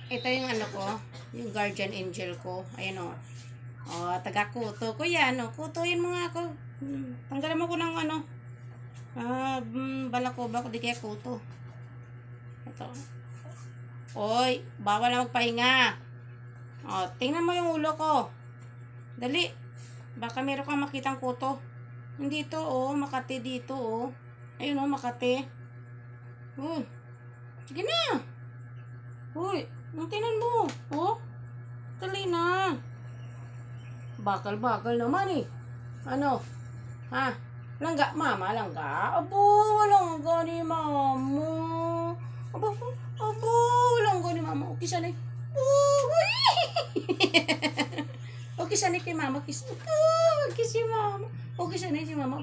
Ito yung ano ko, yung guardian angel ko. Ayan o. Taga-kuto ko yan. Kutuin mo nga ako. Tanggalan mo ko ng ano. Balako di kaya kuto. Ito. Oy, bawal na magpahinga. Tingnan mo yung ulo ko. Dali. Baka meron kang makitang kuto. Hindi to, Makati dito, Ayun, Makati. Sige na. Uy, tingnan mo. Dali na. Bakal-bakal naman eh. Ano? Ha? Langga, mama, langga. Abo, langga ni mama. Abo, langga ni mama. Okay, sanay. Okay, sanay kay mama. Okay, si mama. Okay, sanay si mama.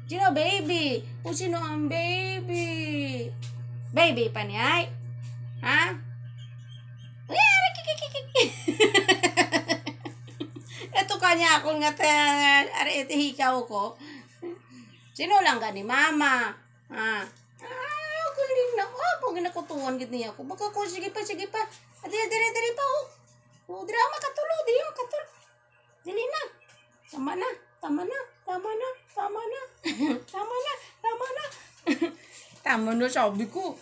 Sino baby? Sino ang baby? Baby pa niya? Ha? Ito kanya ako nga ito hikaw ko. Sino lang ka ni mama? Galing na. Pag nakutuan gid niya ako. Baka ko sige pa. Dire pa. Dire makatulo, Dili na. Tama na. Tama na, sabi ko.